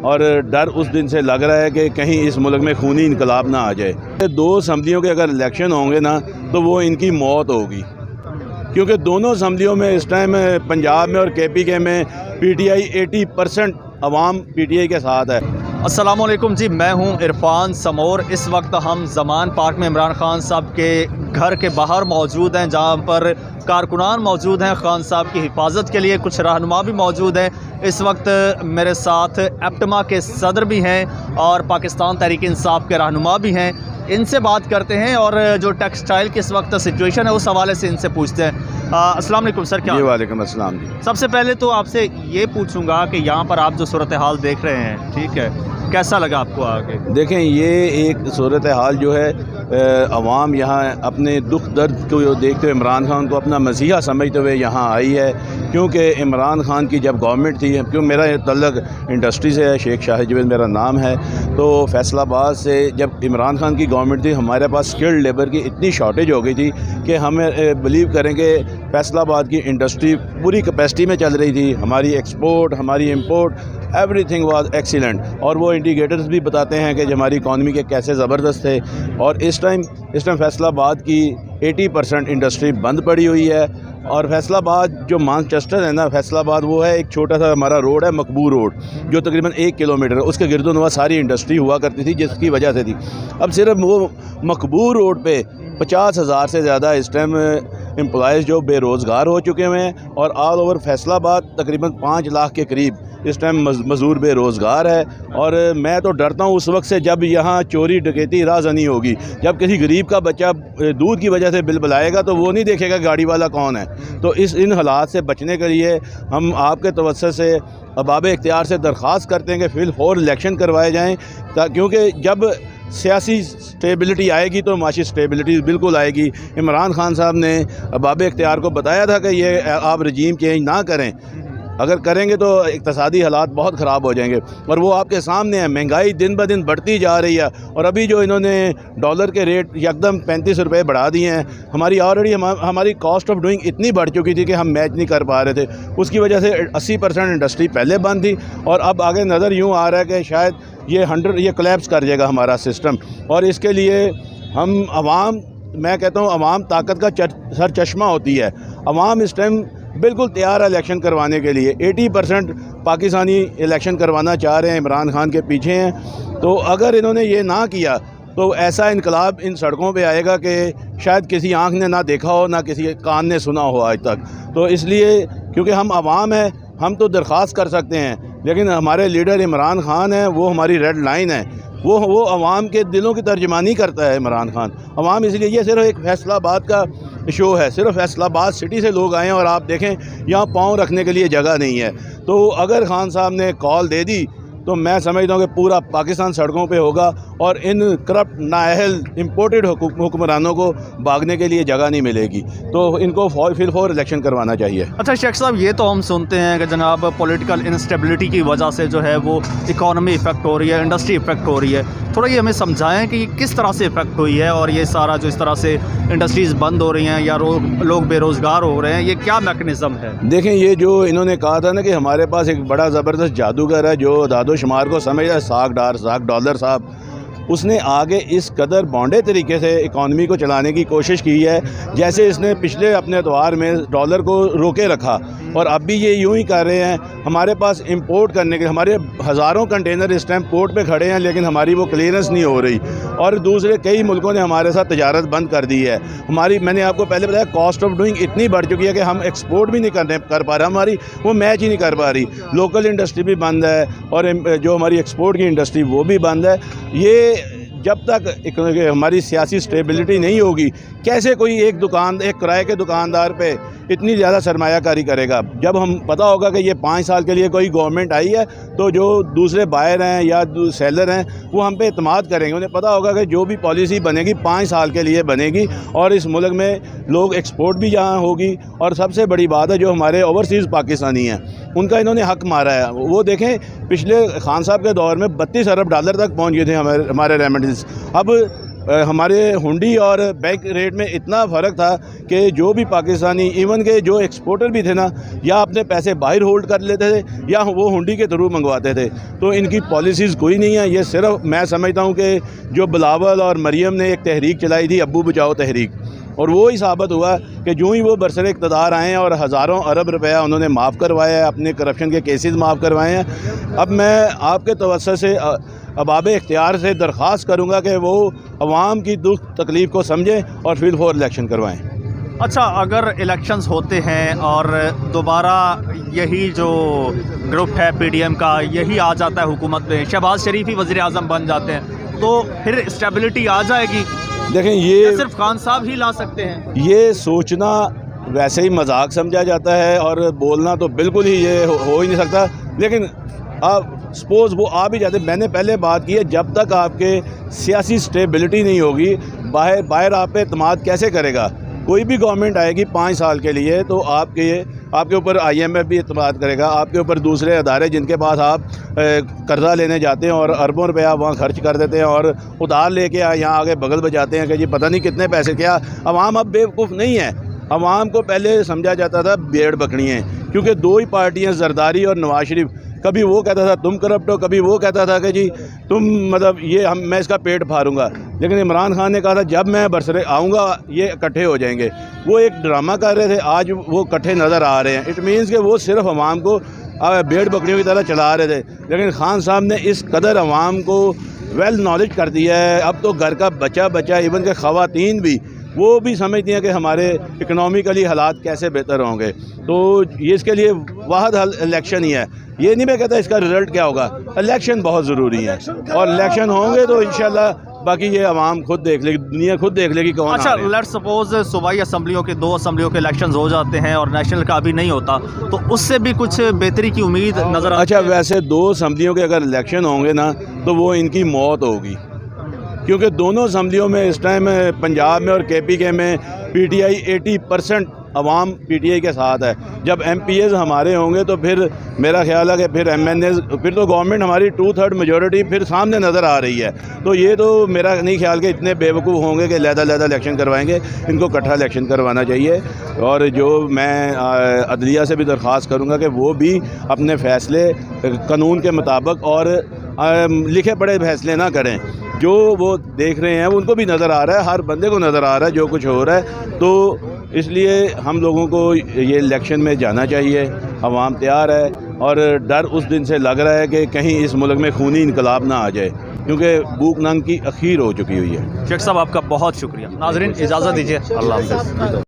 और डर उस दिन से लग रहा है कि कहीं इस मुल्क में खूनी इनकलाब ना आ जाए। 2 असम्बलियों के अगर इलेक्शन होंगे ना तो वो इनकी मौत होगी, क्योंकि दोनों असम्बलियों में इस टाइम पंजाब में और KPK में PTI 80% अवाम PTI के साथ है। अस्सलाम वालेकुम जी, मैं हूं इरफान समोर। इस वक्त हम ज़मान पार्क में इमरान खान साहब के घर के बाहर मौजूद हैं, जहां पर कारकुनान मौजूद हैं। खान साहब की हिफाजत के लिए कुछ रहनुमा भी मौजूद हैं। इस वक्त मेरे साथ एप्टमा के सदर भी हैं और पाकिस्तान तहरीक इंसाफ के रहनुमा भी हैं। इनसे बात करते हैं और जो टेक्सटाइल की इस वक्त सिचुएशन है उस हवाले से इनसे पूछते हैं। अस्सलाम वालेकुम सर। क्या? वालेकुम अस्सलाम जी। सबसे पहले तो आपसे ये पूछूंगा कि यहाँ पर आप जो सूरत हाल देख रहे हैं, ठीक है, कैसा लगा आपको आके? देखें, ये एक सूरत हाल जो है अवाम यहाँ अपने दुख दर्द को देखते हुए इमरान खान को अपना मसीहा समझते हुए यहाँ आई है, क्योंकि इमरान खान की जब गवर्नमेंट थी, क्यों मेरा तल्लक इंडस्ट्री से है, शेख शाहिद जवेद मेरा नाम है, तो फैसलाबाद से जब इमरान खान की गवर्नमेंट थी हमारे पास स्किल्ड लेबर की इतनी शॉर्टेज हो गई थी कि हमें बिलीव करेंगे फैसलाबाद की इंडस्ट्री पूरी कैपेसिटी में चल रही थी। हमारी एक्सपोर्ट, हमारी इंपोर्ट, एवरीथिंग वाज एक्सीलेंट, और वो इंडिकेटर्स भी बताते हैं कि हमारी इकॉनमी के कैसे ज़बरदस्त थे। और इस टाइम फैसलाबाद की 80% इंडस्ट्री बंद पड़ी हुई है। और फैसलाबाद जो मानचेस्टर है ना, फैसलाबाद वो है, एक छोटा सा हमारा रोड है मकबूल रोड, जो तकरीबन 1 किलोमीटर है, उसके गिरदोनवा सारी इंडस्ट्री हुआ करती थी, जिसकी वजह से थी। अब सिर्फ वो मकबूल रोड पे 50,000 से ज़्यादा इस टाइम एम्प्लॉयज़ जो बेरोज़गार हो चुके हुए हैं, और ऑल ओवर फैसलाबाद तकरीबन 5 लाख के करीब इस टाइम मज़दूर बेरोज़गार है। और मैं तो डरता हूँ उस वक्त से जब यहाँ चोरी डकैती राज़नी होगी, जब किसी गरीब का बच्चा दूध की वजह से बिल बुलाएगा तो वो नहीं देखेगा गाड़ी वाला कौन है। तो इन हालात से बचने के लिए हम आपके तवज्जो से अहबाब इख्तियार से दरख्वास्त करते हैं कि फिलहाल इलेक्शन करवाए जाएँ, क्योंकि जब सियासी स्टेबिलिटी आएगी तो माशी स्टेबिलिटी बिल्कुल आएगी। इमरान खान साहब ने अहबाब इख्तियार को बताया था कि ये आप रजीम चेंज ना करें, अगर करेंगे तो इक़्तिसादी हालात बहुत ख़राब हो जाएंगे। और वो आपके सामने है, महंगाई दिन ब दिन बढ़ती जा रही है, और अभी जो इन्होंने डॉलर के रेट एकदम 35 रुपये बढ़ा दिए हैं। हमारी ऑलरेडी हमारी कॉस्ट ऑफ डूइंग इतनी बढ़ चुकी थी कि हम मैच नहीं कर पा रहे थे, उसकी वजह से 80% इंडस्ट्री पहले बंद थी, और अब आगे नज़र यूँ आ रहा है कि शायद ये कोलैप्स कर जाएगा हमारा सिस्टम। और इसके लिए हम अवाम, मैं कहता हूँ अवाम ताकत का सर चश्मा होती है। अवाम इस टाइम बिल्कुल तैयार है इलेक्शन करवाने के लिए। 80% पाकिस्तानी इलेक्शन करवाना चाह रहे हैं, इमरान खान के पीछे हैं। तो अगर इन्होंने ये ना किया तो ऐसा इनकलाब इन सड़कों पे आएगा कि शायद किसी आँख ने ना देखा हो, ना किसी कान ने सुना हो आज तक। तो इसलिए क्योंकि हम अवाम हैं, हम तो दरख्वास्त कर सकते हैं, लेकिन हमारे लीडर इमरान खान है, वो हमारी रेड लाइन है, वो अवाम के दिलों की तर्जमानी करता है इमरान खान। अवाम इसलिए, ये सिर्फ एक फैसलाबाद का शो है, सिर्फ फैसलाबाद सिटी से लोग आए हैं, और आप देखें यहाँ पाँव रखने के लिए जगह नहीं है। तो अगर खान साहब ने कॉल दे दी तो मैं समझता हूँ कि पूरा पाकिस्तान सड़कों पे होगा, और इन करप्ट नाअहल इम्पोर्टेड हुक्मरानों को भागने के लिए जगह नहीं मिलेगी। तो इनको फिलहाल इलेक्शन करवाना चाहिए। अच्छा शेख साहब, ये तो हम सुनते हैं कि जनाब पॉलिटिकल इंस्टेबिलिटी की वजह से जो है वो इकॉनमी इफ़ेक्ट हो रही है, इंडस्ट्री इफ़ेक्ट हो रही है। थोड़ा ये हमें समझाएं कि किस तरह से इफ़ेक्ट हुई है, और ये सारा जो इस तरह से इंडस्ट्रीज़ बंद हो रही हैं या लोग बेरोज़गार हो रहे हैं, ये क्या मैकेनिज़्म है? देखें, ये जो इन्होंने कहा था ना कि हमारे पास एक बड़ा ज़बरदस्त जादूगर है जो दादोशुमार को समझ है, साग डॉलर साहब, उसने आगे इस कदर बॉन्डे तरीके से इकॉनमी को चलाने की कोशिश की है, जैसे इसने पिछले अपने द्वार में डॉलर को रोके रखा, और अब भी ये यूं ही कर रहे हैं। हमारे पास इंपोर्ट करने के हमारे हज़ारों कंटेनर इस टाइम पोर्ट पे खड़े हैं, लेकिन हमारी वो क्लियरेंस नहीं हो रही, और दूसरे कई मुल्कों ने हमारे साथ तजारत बंद कर दी है। मैंने आपको पहले बताया, कॉस्ट ऑफ डूइंग इतनी बढ़ चुकी है कि हम एक्सपोर्ट भी नहीं कर पा रहे, हमारी वो मैच ही नहीं कर पा रही। लोकल इंडस्ट्री भी बंद है, और जो हमारी एक्सपोर्ट की इंडस्ट्री वो भी बंद है। ये जब तक हमारी सियासी स्टेबिलिटी नहीं होगी, कैसे कोई एक किराए के दुकानदार पे इतनी ज़्यादा सरमायाकारी करेगा? जब हम पता होगा कि ये 5 साल के लिए कोई गवर्नमेंट आई है, तो जो दूसरे बायर हैं या सेलर हैं वो हम पे एतमाद करेंगे। उन्हें पता होगा कि जो भी पॉलिसी बनेगी 5 साल के लिए बनेगी, और इस मुल्क में लोग एक्सपोर्ट भी यहाँ होगी। और सबसे बड़ी बात है, जो हमारे ओवरसीज़ पाकिस्तानी हैं उनका इन्होंने हक मारा है। वो देखें, पिछले खान साहब के दौर में 32 अरब डॉलर तक पहुँच गए थे हमारे रेमिटेंस। अब हमारे हुंडी और बैंक रेट में इतना फ़र्क था कि जो भी पाकिस्तानी, इवन के जो एक्सपोर्टर भी थे ना, या अपने पैसे बाहर होल्ड कर लेते थे या वो हुंडी के थ्रू मंगवाते थे। तो इनकी पॉलिसीज़ कोई नहीं है। ये सिर्फ मैं समझता हूँ कि जो बिलावल और मरियम ने एक तहरीक चलाई थी, अब्बू बचाओ तहरीक, और वो ही साबित हुआ कि जो ही वो बरसरे इक़्तिदार आए हैं और हज़ारों अरब रुपया उन्होंने माफ़ करवाया है, अपने करप्शन के केसेस माफ़ करवाए हैं। अब मैं आपके तवज्जो से अबाब इख्तियार से दरख्वास्त करूँगा कि वो अवाम की दुख तकलीफ़ को समझें और फिर वो इलेक्शन करवाएँ। अच्छा, अगर इलेक्शंस होते हैं और दोबारा यही जो ग्रुप है PDM का यही आ जाता है हुकूमत में, शहबाज शरीफ ही वज़ीर आज़म बन जाते हैं, तो फिर स्टेबिलिटी आ जाएगी? देखें, ये सिर्फ खान साहब ही ला सकते हैं। ये सोचना वैसे ही मजाक समझा जाता है और बोलना तो बिल्कुल ही ये हो ही नहीं सकता। लेकिन अब सपोज़ वो आ भी जाते, मैंने पहले बात की है, जब तक आपके सियासी स्टेबिलिटी नहीं होगी, बाहर आप पे एतमाद कैसे करेगा? कोई भी गवर्नमेंट आएगी 5 साल के लिए तो आपके ऊपर IMF भी एतमाद करेगा, आपके ऊपर दूसरे अदारे जिनके पास आप कर्ज़ा लेने जाते हैं और अरबों रुपया वहाँ खर्च कर देते हैं और उधार लेके यहाँ आगे बगल बजाते हैं कि जी पता नहीं कितने पैसे। क्या अवाम अब बेवकूफ़ नहीं है? अवाम को पहले समझा जाता था भेड़ बकरियाँ, क्योंकि दो ही पार्टियाँ, जरदारी और नवाज शरीफ। कभी वो कहता था तुम करप्ट हो, कभी वो कहता था कि जी तुम मतलब मैं इसका पेट फाड़ूंगा। लेकिन इमरान खान ने कहा था जब मैं बरसरे आऊँगा ये इकट्ठे हो जाएंगे। वो एक ड्रामा कर रहे थे, आज वो इकट्ठे नज़र आ रहे हैं। इट मीन्स कि वो सिर्फ अवाम को भेड़ बकरियों की तरह चला रहे थे। लेकिन खान साहब ने इस कदर अवाम को वेल नॉलेज कर दिया है, अब तो घर का बच्चा इवन के ख़वातीन भी वो भी समझती हैं कि हमारे इकनॉमिकली हालात कैसे बेहतर होंगे। तो ये इसके लिए वाहद हल इलेक्शन ही है। ये नहीं मैं कहता इसका रिज़ल्ट क्या होगा, इलेक्शन बहुत ज़रूरी है और इलेक्शन होंगे तो इंशाल्लाह बाकी ये आवाम खुद देख लेगी, दुनिया खुद देख लेगी कौन। अच्छा, लेट्स सपोज सूबाई असम्बलियों के 2 असम्बलियों के इलेक्शंस हो जाते हैं और नेशनल का अभी नहीं होता, तो उससे भी कुछ बेहतरी की उम्मीद नज़र आती है? अच्छा, वैसे 2 असम्बलियों के अगर इलेक्शन होंगे ना तो वो इनकी मौत होगी, क्योंकि दोनों असम्बलियों में इस टाइम पंजाब में और KPK में PTI 80% अवाम PTI के साथ है। जब MPs हमारे होंगे तो फिर मेरा ख्याल है कि फिर MNAs, फिर तो गवर्नमेंट हमारी 2/3 मेजॉरिटी फिर सामने नज़र आ रही है। तो ये तो मेरा नहीं ख्याल कि इतने बेवकूफ़ होंगे कि लहदा इलेक्शन करवाएंगे। इनको इकट्ठा इलेक्शन करवाना चाहिए। और जो मैं अदलिया से भी दरख्वास्त करूँगा कि वो भी अपने फ़ैसले कानून के मुताबिक और लिखे पढ़े फैसले ना करें। जो वो देख रहे हैं उनको भी नज़र आ रहा है, हर बंदे को नज़र आ रहा है जो कुछ हो रहा है। तो इसलिए हम लोगों को ये इलेक्शन में जाना चाहिए। अवाम तैयार है और डर उस दिन से लग रहा है कि कहीं इस मुल्क में खूनी इनकलाब ना आ जाए, क्योंकि भूख नंग की अखीर हो चुकी हुई है। शेख साहब, आपका बहुत शुक्रिया। नाज़रीन, इजाज़त दीजिए। अल्लाह हाफ़िज़।